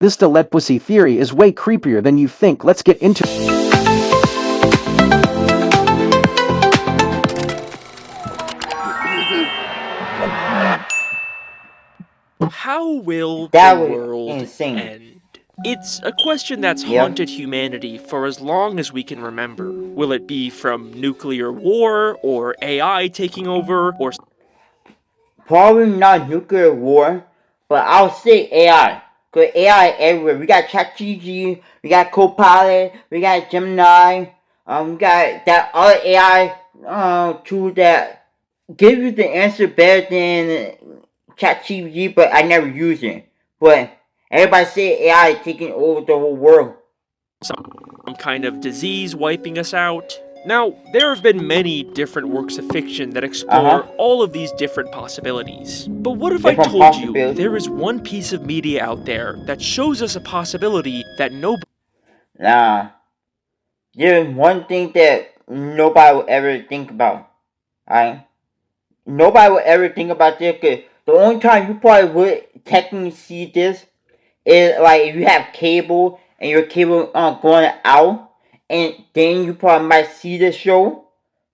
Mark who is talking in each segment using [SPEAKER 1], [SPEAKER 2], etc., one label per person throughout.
[SPEAKER 1] This Teletubbies theory is way creepier than you think. Let's get into it.
[SPEAKER 2] How will
[SPEAKER 3] That
[SPEAKER 2] the
[SPEAKER 3] was
[SPEAKER 2] world
[SPEAKER 3] insane.
[SPEAKER 2] end? It's a question that's haunted humanity for as long as we can remember. Will it be from nuclear war, or AI taking over, or...
[SPEAKER 3] Probably not nuclear war, but I'll say AI. Cause AI everywhere. We got ChatGPT, we got Copilot, we got Gemini, we got that other AI tool that gives you the answer better than ChatGPT, but I never use it. But everybody say AI is taking over the whole world.
[SPEAKER 2] some kind of disease wiping us out? Now, there have been many different works of fiction that explore all of these different possibilities. But what if I told you there is one piece of media out there that shows us a possibility that nobody...
[SPEAKER 3] Nah. There's one thing that nobody will ever think about. Alright? Nobody will ever think about this, cause the only time you probably would technically see this is like if you have cable and your cable going out, and then you probably might see the show.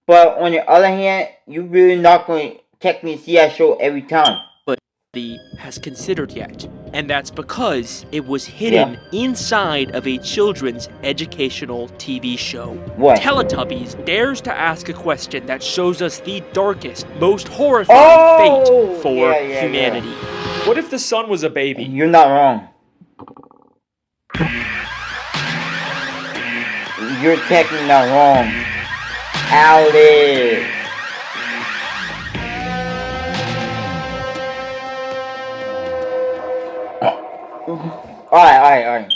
[SPEAKER 3] But on the other hand, you're really not going to technically see that show every time.
[SPEAKER 2] has considered yet. And that's because it was hidden inside of a children's educational TV show.
[SPEAKER 3] What?
[SPEAKER 2] Teletubbies dares to ask a question that shows us the darkest, most horrifying fate for humanity. What if the sun was a baby?
[SPEAKER 3] You're not wrong. You're technically not wrong. Alex. Alright.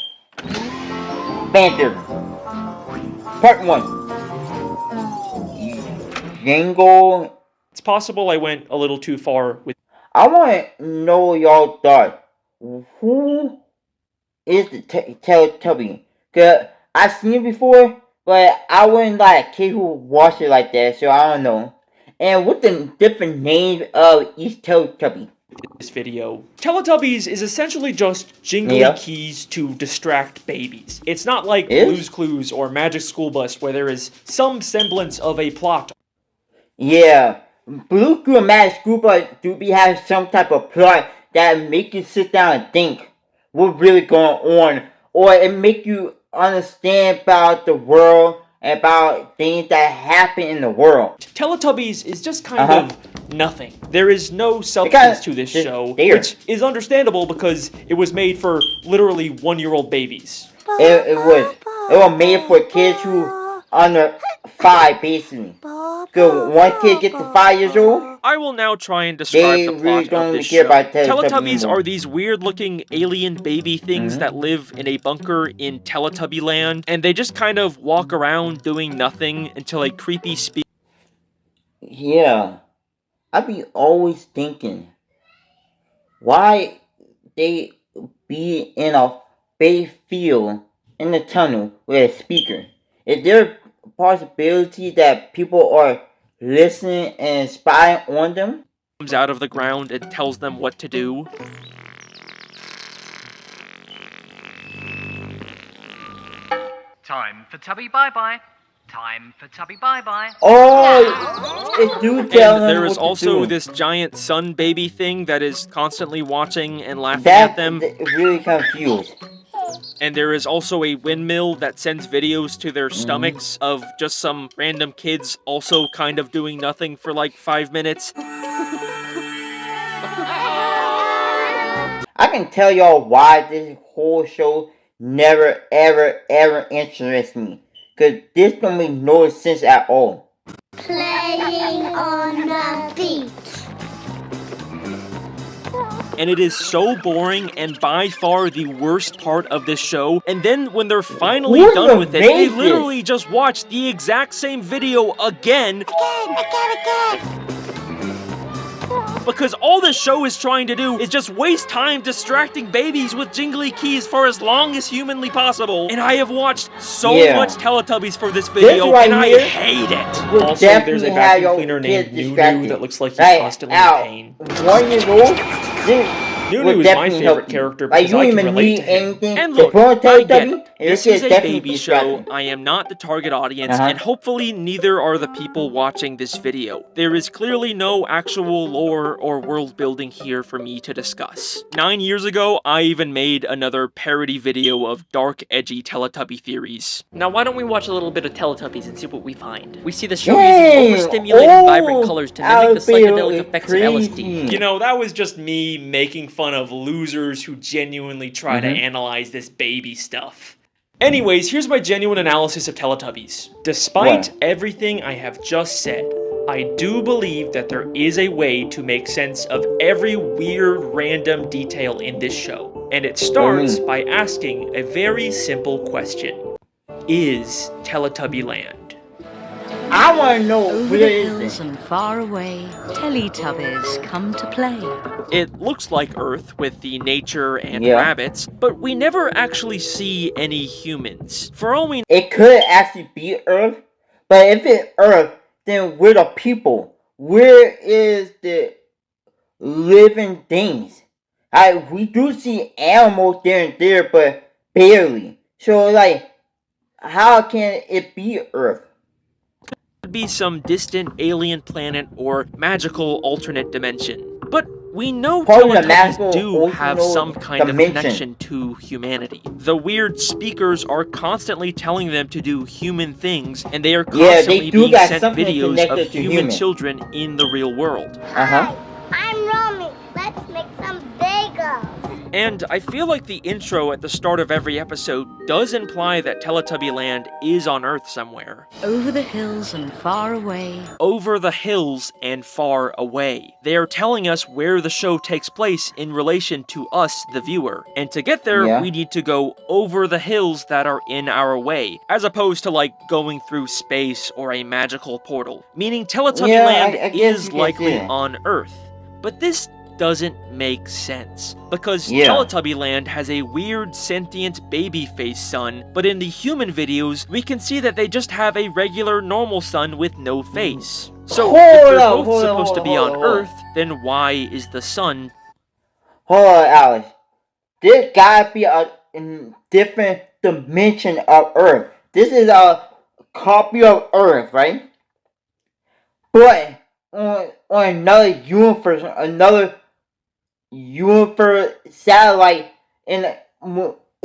[SPEAKER 3] Panther. Part 1. Jingle.
[SPEAKER 2] It's possible I went a little too far with...
[SPEAKER 3] I want to know y'all thought. Who is the Teletubby? Cause I've seen it before, but I wasn't like a kid who watched it like that, so I don't know. And what the different names of each Teletubby?
[SPEAKER 2] This video. Teletubbies is essentially just jingly keys to distract babies. It's not like Blue's Clues or Magic School Bus where there is some semblance of a plot.
[SPEAKER 3] Yeah, Blue Clues and Magic School Bus do be having some type of plot that make you sit down and think what's really going on, or it make you understand about the world, about things that happen in the world.
[SPEAKER 2] Teletubbies is just kind of nothing. There is no substance to this show, which is understandable because it was made for literally 1-year-old babies.
[SPEAKER 3] It was made for kids who under 5, basically. So one kid gets to 5 years old,
[SPEAKER 2] I will now try and describe the plot of this show. Teletubbies are these weird-looking alien baby things that live in a bunker in Teletubby land, and they just kind of walk around doing nothing until a creepy
[SPEAKER 3] Yeah, I be always thinking, why they be in a big field in the tunnel with a speaker? Is there a possibility that people are listening and spying on them?
[SPEAKER 2] Comes out of the ground and tells them what to do.
[SPEAKER 4] Time for Tubby bye-bye. Time for Tubby bye-bye.
[SPEAKER 3] Oh, it do tell them.
[SPEAKER 2] And there is also this giant sun baby thing that is constantly watching and laughing at them.
[SPEAKER 3] Really confused.
[SPEAKER 2] And there is also a windmill that sends videos to their stomachs of just some random kids also kind of doing nothing for like 5 minutes.
[SPEAKER 3] I can tell y'all why this whole show never ever interests me. Cause this don't make no sense at all.
[SPEAKER 5] Playing on the beach.
[SPEAKER 2] And it is so boring and by far the worst part of this show. And then when they're finally done with it, they literally just watch the exact same video again. Because all this show is trying to do is just waste time distracting babies with jingly keys for as long as humanly possible. And I have watched so much Teletubbies for this video, and I hate it.
[SPEAKER 3] Also, there's a vacuum cleaner named Nunu that looks like he's constantly in pain. 1 year old?
[SPEAKER 2] Nunu is my favorite character because I can relate to him. And look, I get it. This is a baby show, I am not the target audience, and hopefully neither are the people watching this video. There is clearly no actual lore or world building here for me to discuss. 9 years ago, I even made another parody video of dark, edgy Teletubby theories.
[SPEAKER 6] Now why don't we watch a little bit of Teletubbies and see what we find? We see the show using overstimulated vibrant colors to mimic the psychedelic effects of LSD.
[SPEAKER 2] You know, that was just me making fun of losers who genuinely try to analyze this baby stuff. Anyways, here's my genuine analysis of Teletubbies. Despite everything I have just said, I do believe that there is a way to make sense of every weird random detail in this show. And it starts by asking a very simple question. Is Teletubby Land?
[SPEAKER 3] I want to know
[SPEAKER 7] Over
[SPEAKER 3] where
[SPEAKER 7] the
[SPEAKER 3] is
[SPEAKER 7] hills
[SPEAKER 3] it?
[SPEAKER 7] and far away, Teletubbies come to play.
[SPEAKER 2] It looks like Earth with the nature and rabbits, but we never actually see any humans. For all we
[SPEAKER 3] It could actually be Earth, but if it's Earth, then where the people? Where is the living things? We do see animals there and there, but barely. So like, how can it be Earth?
[SPEAKER 2] could be some distant alien planet or magical alternate dimension. But we know Teletubbies do have some kind of connection to humanity. The weird speakers are constantly telling them to do human things, and they are constantly being sent videos of human children in the real world.
[SPEAKER 5] Hi, I'm Romy. Let's make some bagels.
[SPEAKER 2] And I feel like the intro at the start of every episode does imply that Teletubby Land is on Earth somewhere.
[SPEAKER 7] Over the hills and far away.
[SPEAKER 2] Over the hills and far away. They are telling us where the show takes place in relation to us, the viewer. And to get there, we need to go over the hills that are in our way, as opposed to like going through space or a magical portal. Meaning Teletubby Land is likely on Earth. But this doesn't make sense, because Teletubby Land has a weird sentient baby face sun, but in the human videos, we can see that they just have a regular normal sun with no face. So, if they're both supposed to be on Earth, then why is the sun...
[SPEAKER 3] Hold on, Alex. This gotta be a different dimension of Earth. This is a copy of Earth, right? But on another universe satellite, and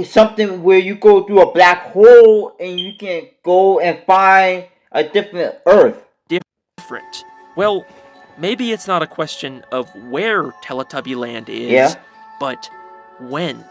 [SPEAKER 3] something where you go through a black hole and you can go and find a different Earth.
[SPEAKER 2] Different. Well, maybe it's not a question of where Teletubby Land is, but when.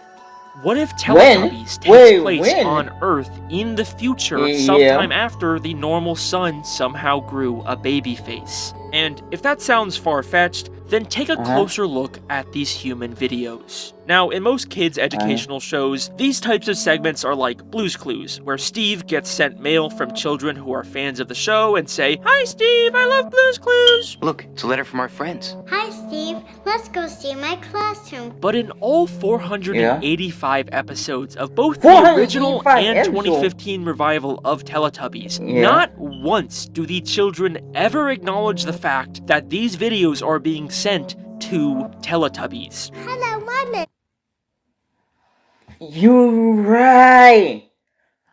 [SPEAKER 2] What if Teletubbies takes place on Earth in the future sometime after the normal sun somehow grew a baby face? And if that sounds far-fetched, then take a closer look at these human videos. Now, in most kids' educational shows, these types of segments are like Blue's Clues, where Steve gets sent mail from children who are fans of the show and say, "Hi Steve, I love Blue's Clues!"
[SPEAKER 8] Look, it's a letter from our friends.
[SPEAKER 5] Hi, Steve. Let's go see my classroom.
[SPEAKER 2] But in all 485 episodes of both the original and 2015 revival of Teletubbies, not once do the children ever acknowledge the fact that these videos are being sent to Teletubbies.
[SPEAKER 5] Hello, Mommy.
[SPEAKER 3] You're right.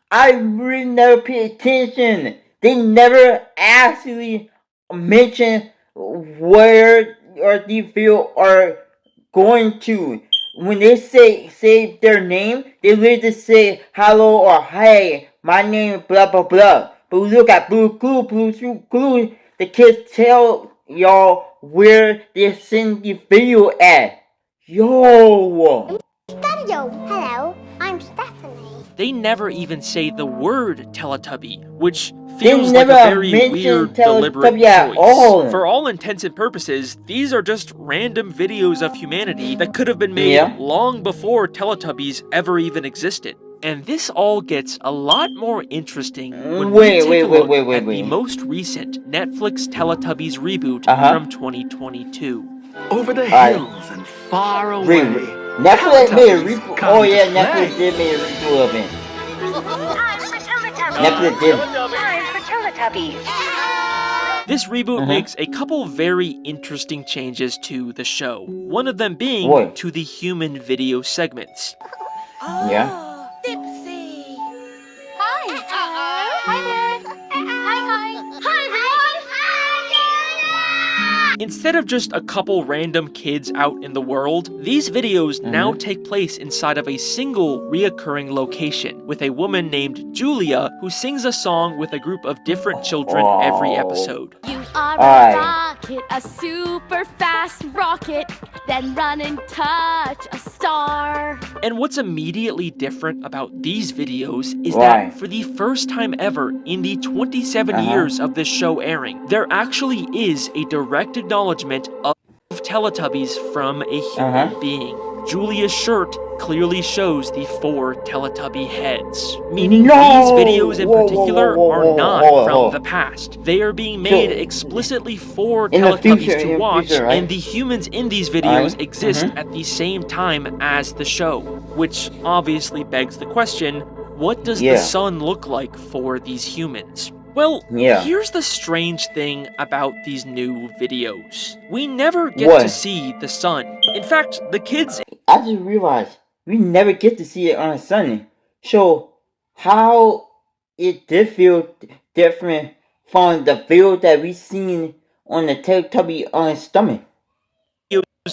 [SPEAKER 3] I really never paid attention. They never actually mention where or the field are going to. When they say their name, they literally say hello or hey, my name is blah blah blah. But we look at Blue Clue, the kids tell y'all where they send the video at. Yo!
[SPEAKER 5] Hello, I'm Stephanie.
[SPEAKER 2] They never even say the word Teletubby, which feels like a very weird, deliberate choice. For all intents and purposes, these are just random videos of humanity that could have been made long before Teletubbies ever even existed. And this all gets a lot more interesting when we take a look at the most recent Netflix Teletubbies reboot from 2022.
[SPEAKER 8] Over the hills and far away.
[SPEAKER 3] Netflix made a reboot. Oh yeah, Netflix did make a reboot of it.
[SPEAKER 5] Time for Teletubbies.
[SPEAKER 3] Netflix did.
[SPEAKER 5] Time for Teletubbies.
[SPEAKER 2] This reboot makes a couple very interesting changes to the show. One of them being to the human video segments.
[SPEAKER 3] Yeah.
[SPEAKER 5] Dipsy. Hi. Hi there. Hi. Hi, everyone. Hi.
[SPEAKER 2] Instead of just a couple random kids out in the world, these videos now take place inside of a single reoccurring location, with a woman named Julia who sings a song with a group of different children every episode.
[SPEAKER 9] You are a rocket, a super fast rocket, then run and touch a star.
[SPEAKER 2] And what's immediately different about these videos is that for the first time ever in the 27 years of this show airing, there actually is a direct acknowledgement of Teletubbies from a human being. Julia's shirt clearly shows the 4 Teletubby heads, meaning these videos in particular are not from the past. They are being made explicitly for Teletubbies to watch, and the humans in these videos exist at the same time as the show, which obviously begs the question, what does the sun look like for these humans? Well, here's the strange thing about these new videos. We never get to see the sun. In fact, the kids...
[SPEAKER 3] I just realized we never get to see it on Sunday. So, how it did feel different from the video that we seen on the Teletubby on his stomach.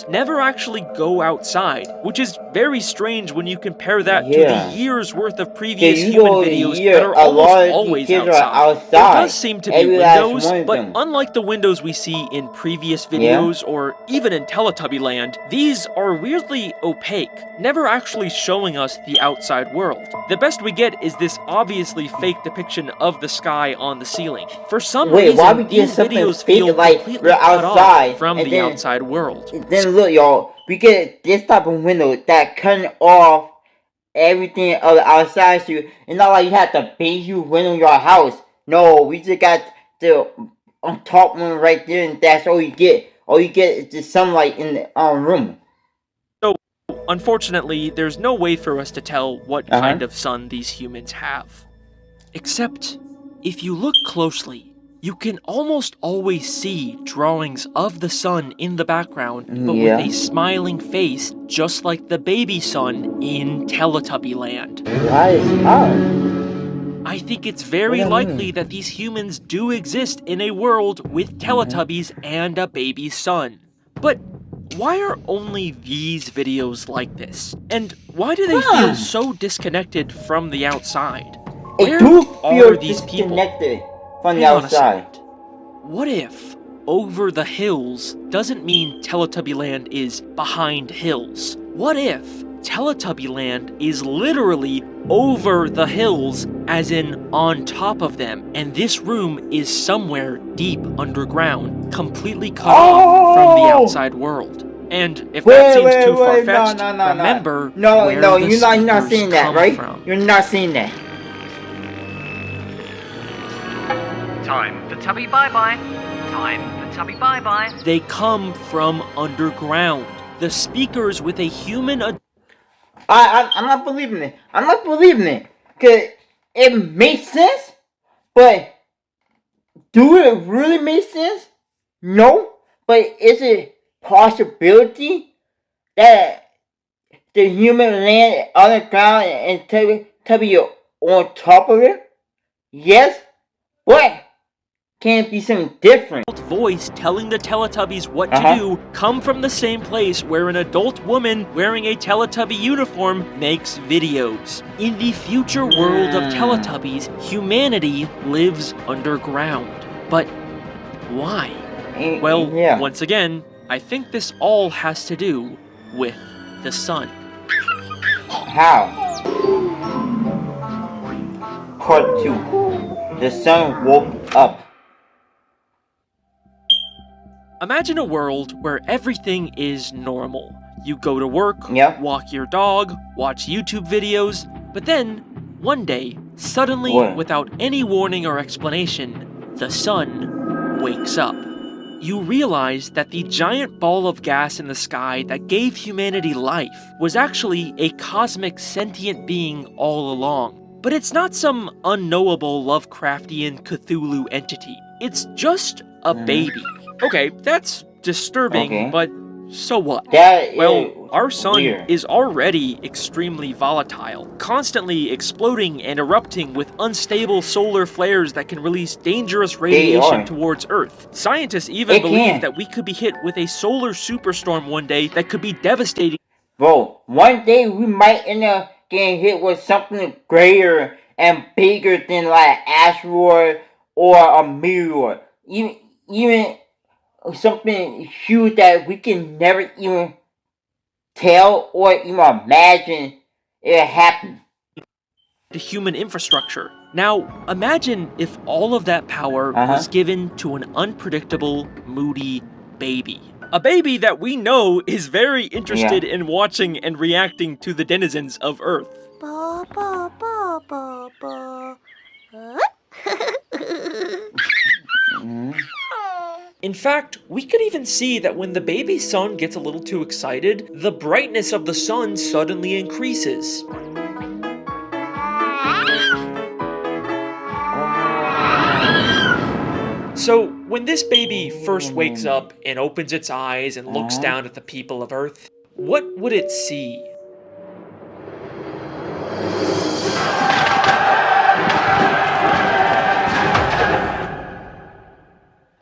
[SPEAKER 2] Never actually go outside, which is very strange when you compare that to the years worth of previous human videos that are almost always outside. There does seem to be windows, but unlike the windows we see in previous videos or even in Teletubby Land, these are weirdly opaque, never actually showing us the outside world. The best we get is this obviously fake depiction of the sky on the ceiling. For some reason, these videos feel completely cut off from the outside world.
[SPEAKER 3] Then look, y'all, we get this type of window that cut off everything of the outside to you. It's not like you have to big huge window in your house. No, we just got the on top one right there, and that's all you get. All you get is the sunlight in the room.
[SPEAKER 2] So, unfortunately, there's no way for us to tell what kind of sun these humans have. Except, if you look closely, you can almost always see drawings of the sun in the background, but with a smiling face, just like the baby sun in Teletubby Land. I think it's very likely that these humans do exist in a world with Teletubbies and a baby sun. But why are only these videos like this? And why do they feel so disconnected from the outside? Where are these people?
[SPEAKER 3] From the outside.
[SPEAKER 2] What if over the hills doesn't mean Teletubby Land is behind hills? What if Teletubby Land is literally over the hills, as in on top of them, and this room is somewhere deep underground, completely cut off from the outside world? And if that seems too far-fetched, remember where the
[SPEAKER 3] you're not seeing that, right?
[SPEAKER 2] From.
[SPEAKER 3] You're not seeing that.
[SPEAKER 4] Time for Tubby Bye-Bye. Time for Tubby Bye-Bye.
[SPEAKER 2] They come from underground. The speakers with a human...
[SPEAKER 3] I'm not believing it. I'm not believing it. Cause it makes sense, but do it really make sense? No. But is it possibility that the human land underground and Tubby on top of it? Yes. What? Can't be something different.
[SPEAKER 2] Voice telling the Teletubbies what to do come from the same place where an adult woman wearing a Teletubby uniform makes videos. In the future world of Teletubbies, humanity lives underground. But why? Well, once again, I think this all has to do with the sun.
[SPEAKER 3] How? Part 2. The sun woke up.
[SPEAKER 2] Imagine a world where everything is normal. You go to work, walk your dog, watch YouTube videos, but then, one day, suddenly, without any warning or explanation, the sun wakes up. You realize that the giant ball of gas in the sky that gave humanity life was actually a cosmic sentient being all along. But it's not some unknowable Lovecraftian Cthulhu entity. It's just a baby. Okay, that's disturbing, but so what?
[SPEAKER 3] Well,
[SPEAKER 2] our sun
[SPEAKER 3] weird.
[SPEAKER 2] is already extremely volatile, constantly exploding and erupting with unstable solar flares that can release dangerous radiation towards Earth. Scientists even believe that we could be hit with a solar superstorm one day that could be devastating.
[SPEAKER 3] Bro, one day we might end up getting hit with something greater and bigger than like an asteroid or a meteor. Even something huge that we can never even tell or even imagine it happen.
[SPEAKER 2] To human infrastructure. Now, imagine if all of that power was given to an unpredictable, moody baby. A baby that we know is very interested in watching and reacting to the denizens of Earth.
[SPEAKER 5] Ba, ba, ba, ba, ba.
[SPEAKER 2] In fact, we could even see that when the baby sun gets a little too excited, the brightness of the sun suddenly increases. So, when this baby first wakes up and opens its eyes and looks down at the people of Earth, what would it see?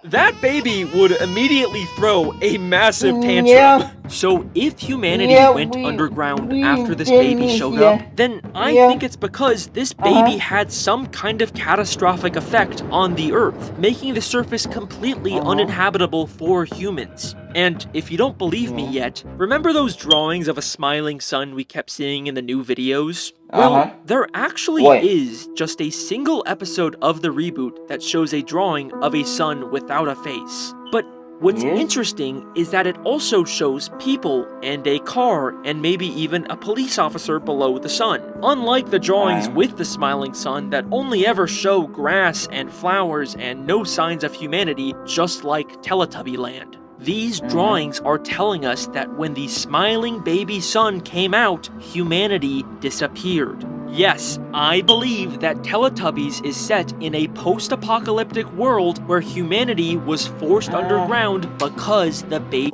[SPEAKER 2] That baby would immediately throw a massive tantrum. So if humanity went underground after this baby showed up, then I think it's because this baby had some kind of catastrophic effect on the Earth, making the surface completely uninhabitable for humans. And if you don't believe me yet, remember those drawings of a smiling sun we kept seeing in the new videos? Well, there actually is just a single episode of the reboot that shows a drawing of a sun without a face. But what's interesting is that it also shows people and a car and maybe even a police officer below the sun. Unlike the drawings with the smiling sun that only ever show grass and flowers and no signs of humanity, just like Teletubby Land. These drawings are telling us that when the smiling baby sun came out, humanity disappeared. Yes, I believe that Teletubbies is set in a post-apocalyptic world where humanity was forced underground because the baby...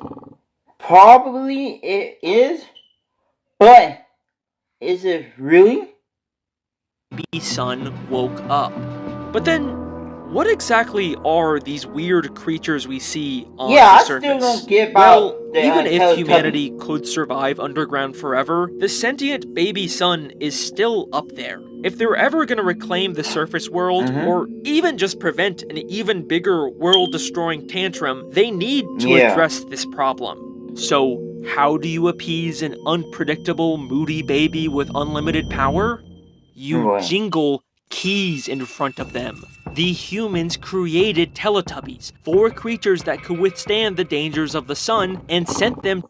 [SPEAKER 3] Probably it is, but is it really?
[SPEAKER 2] Sun woke up. But then, what exactly are these weird creatures we see on the surface?
[SPEAKER 3] I still don't get about
[SPEAKER 2] even if humanity could survive underground forever, the sentient baby sun is still up there. If they're ever gonna reclaim the surface world, or even just prevent an even bigger world-destroying tantrum, they need to address this problem. So, how do you appease an unpredictable, moody baby with unlimited power? You jingle keys in front of them. The humans created Teletubbies, 4 creatures that could withstand the dangers of the sun, and sent them...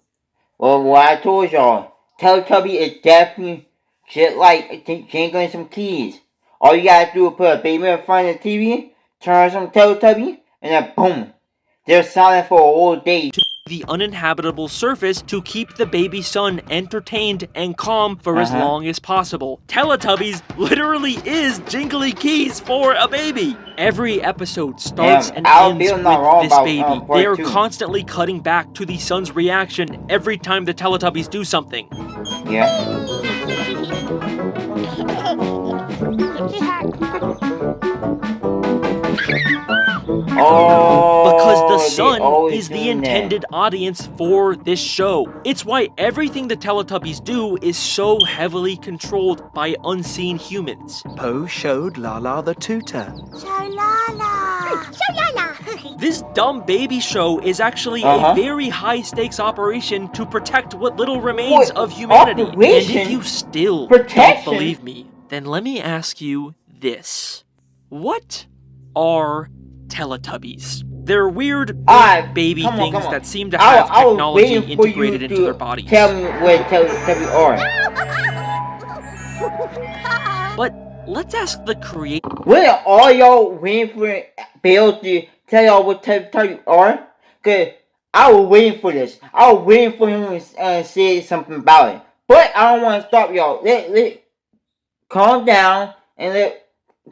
[SPEAKER 3] Well, what I told y'all, Teletubby is definitely shit like jingling some keys. All you gotta do is put a baby in front of the TV, turn on some Teletubby, and then boom, they're silent for a whole day.
[SPEAKER 2] The uninhabitable surface to keep the baby sun entertained and calm for as long as possible. Teletubbies literally is jingly keys for a baby. Every episode starts and ends with this baby. They are constantly cutting back to the sun's reaction every time the Teletubbies do something. Because the sun is the intended audience for this show. It's why everything the Teletubbies do is so heavily controlled by unseen humans.
[SPEAKER 1] Poe showed Lala the tutor.
[SPEAKER 5] Show Lala. Show Lala.
[SPEAKER 2] This dumb baby show is actually a very high-stakes operation to protect what little remains of humanity. And if you still don't believe me, then let me ask you this. What are Teletubbies? They're weird baby things that seem to have technology integrated into their bodies.
[SPEAKER 3] Tell me where Teletubbies are.
[SPEAKER 2] But let's ask the creator.
[SPEAKER 3] When all y'all waiting for Bale to tell y'all what Teletubbies are? Cause I was waiting for this. I was waiting for him to say something about it. But I don't want to stop y'all. Let calm down and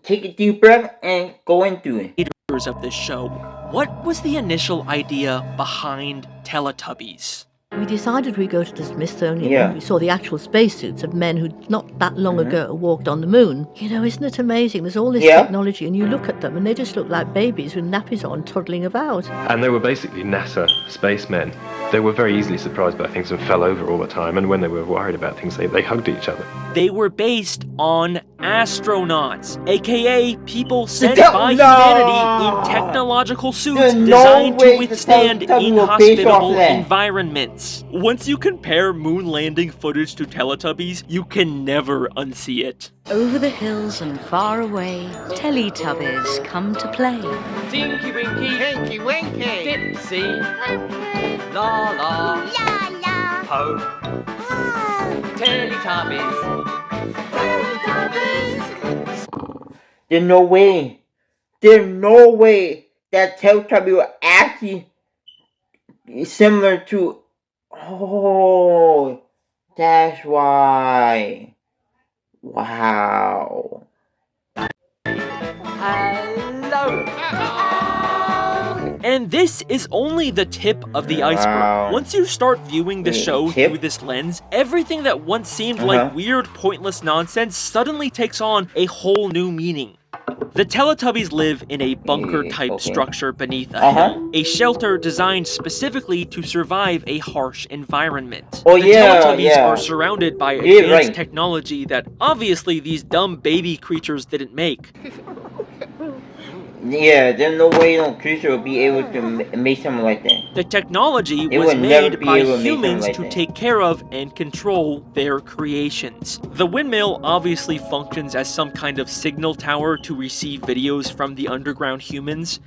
[SPEAKER 3] take a deep breath and go into it.
[SPEAKER 2] Of this show. what was the initial idea behind Teletubbies?
[SPEAKER 10] We decided we'd go to the Smithsonian
[SPEAKER 3] Yeah.
[SPEAKER 10] and we saw the actual spacesuits of men who not that long ago walked on the moon. You know, isn't it amazing? There's all this technology and you look at them and they just look like babies with nappies on toddling about.
[SPEAKER 11] And they were basically NASA spacemen. They were very easily surprised by things and fell over all the time, and when they were worried about things, they hugged each other.
[SPEAKER 2] They were based on astronauts, aka people sent by humanity in technological suits designed to withstand inhospitable environments. Once you compare moon landing footage to Teletubbies, you can never unsee it.
[SPEAKER 7] Over the hills and far away, Teletubbies come to play.
[SPEAKER 6] Tinky Winky,
[SPEAKER 4] Tinky Winky,
[SPEAKER 6] Dipsy, La La,
[SPEAKER 5] La la.
[SPEAKER 6] Ho, Teletubbies.
[SPEAKER 3] There's no way. There's no way that Teletubby will actually be similar to. Oh, that's why. Wow.
[SPEAKER 6] Hello.
[SPEAKER 2] And this is only the tip of the iceberg. Once you start viewing the show through this lens, everything that once seemed like weird, pointless nonsense suddenly takes on a whole new meaning. The Teletubbies live in a bunker-type structure beneath a hill, a shelter designed specifically to survive a harsh environment. The Teletubbies are surrounded by advanced technology that obviously these dumb baby creatures didn't make.
[SPEAKER 3] Yeah, there's no way no creature will be able to make something like that.
[SPEAKER 2] The technology was made by humans to take care of and control their creations. The windmill obviously functions as some kind of signal tower to receive videos from the underground humans.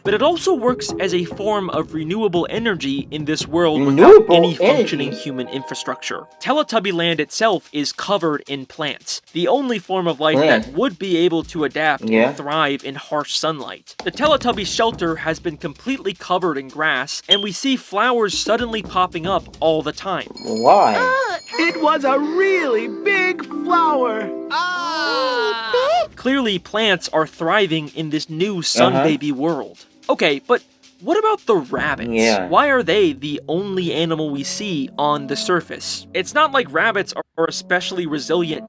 [SPEAKER 2] But it also works as a form of renewable energy in this world without any functioning human infrastructure. Teletubby Land itself is covered in plants, the only form of life that would be able to adapt and thrive in harsh sunlight. The Teletubby shelter has been completely covered in grass, and we see flowers suddenly popping up all the time.
[SPEAKER 3] Why?
[SPEAKER 8] It was a really big flower.
[SPEAKER 2] Clearly, plants are thriving in this new sun baby world. Okay, but what about the rabbits? Why are they the only animal we see on the surface? It's not like rabbits are especially resilient.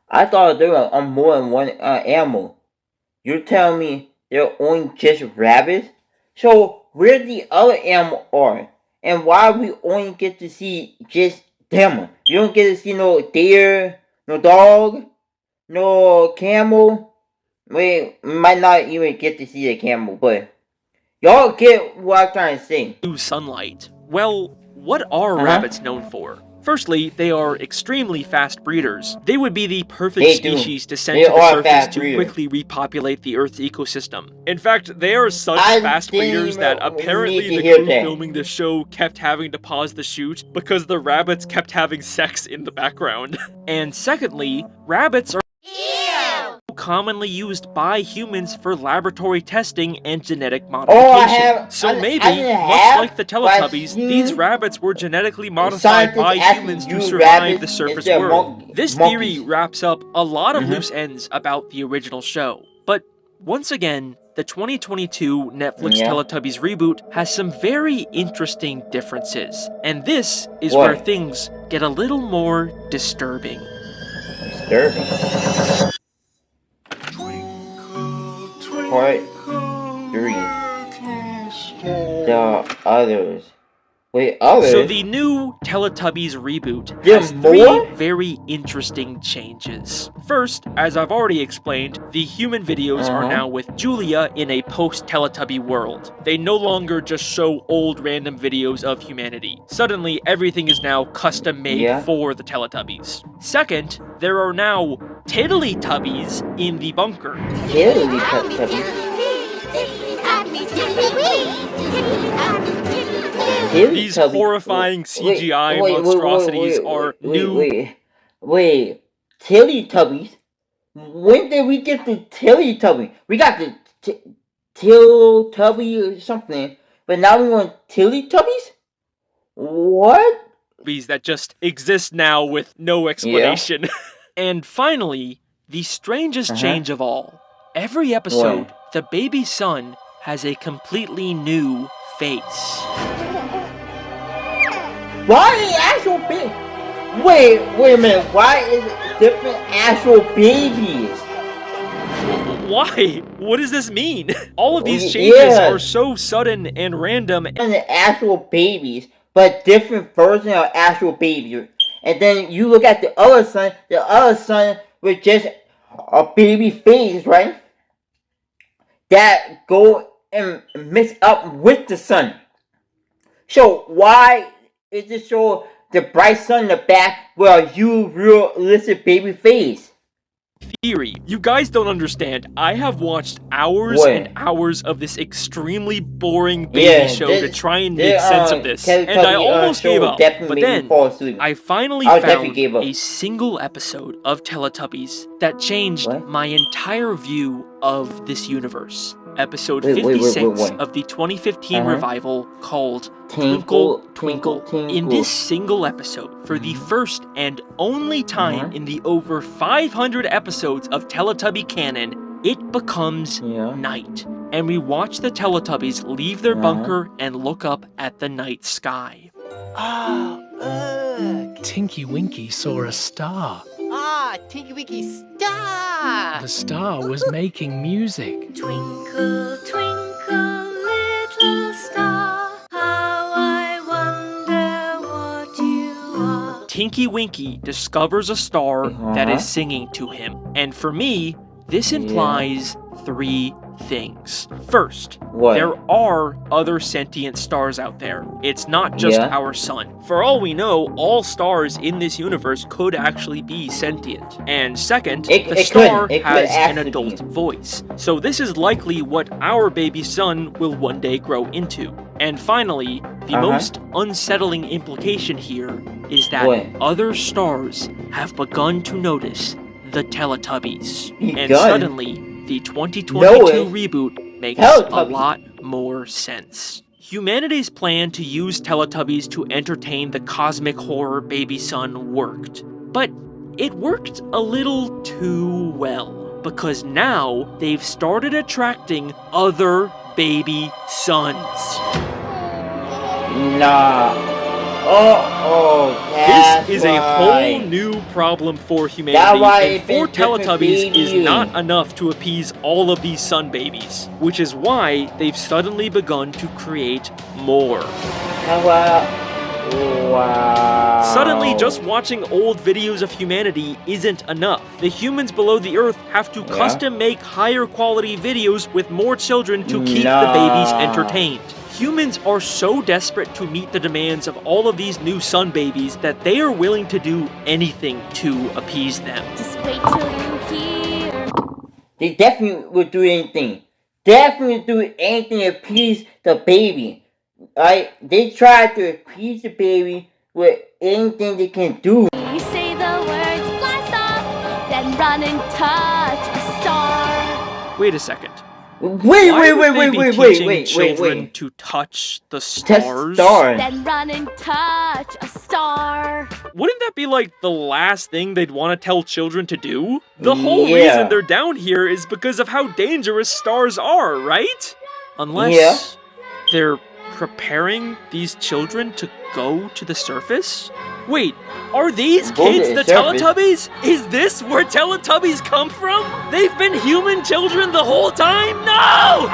[SPEAKER 3] I thought there were more than one animal. You're telling me they're only just rabbits? So where the other animal are? And why we only get to see just them? You don't get to see no deer, no dog, no camel. We might not even get to see the camel, but y'all get what I'm trying to say.
[SPEAKER 2] Sunlight. Well, what are rabbits known for? Firstly, they are extremely fast breeders. They would be the perfect species to send to the surface to quickly repopulate the Earth's ecosystem. In fact, they are such fast breeders that apparently the crew filming the show kept having to pause the shoot because the rabbits kept having sex in the background. And secondly, rabbits are commonly used by humans for laboratory testing and genetic modification. So maybe, much like the Teletubbies, these rabbits were genetically modified by humans to survive the surface world. This theory wraps up a lot of loose ends about the original show. But once again, the 2022 Netflix Teletubbies reboot has some very interesting differences. And this is where things get a little more disturbing.
[SPEAKER 3] Part 3. The others. Wait, others?
[SPEAKER 2] So the new Teletubbies reboot has three very interesting changes. First, as I've already explained, the human videos are now with Julia in a post-Teletubby world. They no longer just show old random videos of humanity. Suddenly, everything is now custom-made for the Teletubbies. Second, there are now Teletubbies in the bunker. These horrifying CGI monstrosities are new.
[SPEAKER 3] Wait, Teletubbies? When did we get the Teletubby? We got the Teletubby or something, but now we want Teletubbies? What?
[SPEAKER 2] That just exist now with no explanation. And finally, the strangest change of all. Every episode, the baby son has a completely new face.
[SPEAKER 3] Why the actual baby? Wait a minute. Why is it different actual babies?
[SPEAKER 2] Why? What does this mean? All of these changes are so sudden and random.
[SPEAKER 3] And the actual babies, but different version of actual baby. And then you look at the other son with just a baby face, right? That go and mix up with the sun. So why is it show the bright sun in the back with a realistic baby face?
[SPEAKER 2] Theory. You guys don't understand. I have watched hours and hours of this extremely boring baby show to try and make sense of this. And I almost gave up. But then, I finally found a single episode of Teletubbies that changed my entire view of this universe. Episode 56 of the 2015 revival called Twinkle, Twinkle. In this single episode, for the first and only time in the over 500 episodes of Teletubby canon, it becomes night. And we watch the Teletubbies leave their bunker and look up at the night sky.
[SPEAKER 8] Tinky Winky saw a star.
[SPEAKER 12] Tinky Winky star!
[SPEAKER 8] The star was making music.
[SPEAKER 9] Twinkle, twinkle, little star, how I wonder what you are.
[SPEAKER 2] Tinky Winky discovers a star that is singing to him. And for me, this implies three things. First, there are other sentient stars out there. It's not just our sun. For all we know, all stars in this universe could actually be sentient. And second, the star has an adult voice. So this is likely what our baby son will one day grow into. And finally, the most unsettling implication here is that other stars have begun to notice the Teletubbies. And suddenly, the 2022 reboot makes a lot more sense. Humanity's plan to use Teletubbies to entertain the cosmic horror baby son worked. But it worked a little too well. Because now, they've started attracting other baby sons.
[SPEAKER 3] Nah.
[SPEAKER 2] This is a whole new problem for humanity, and 4 Teletubbies is not enough to appease all of these sun babies, which is why they've suddenly begun to create more. Suddenly, just watching old videos of humanity isn't enough. The humans below the earth have to custom make higher quality videos with more children to keep the babies entertained. Humans are so desperate to meet the demands of all of these new sun babies that they are willing to do anything to appease them.
[SPEAKER 9] Just wait till you hear.
[SPEAKER 3] They definitely would do anything. Definitely do anything to appease the baby. They try to appease the baby with anything they can do.
[SPEAKER 9] You say the words blast off, then run and touch a star.
[SPEAKER 2] Wait a second.
[SPEAKER 3] Wait,
[SPEAKER 2] children to touch the stars?
[SPEAKER 9] Then run and touch a star.
[SPEAKER 2] Wouldn't that be like the last thing they'd want to tell children to do? The whole reason they're down here is because of how dangerous stars are, right? Unless they're preparing these children to go to the surface? Wait, are these kids the Teletubbies? Is this where Teletubbies come from? They've been human children the whole time? No!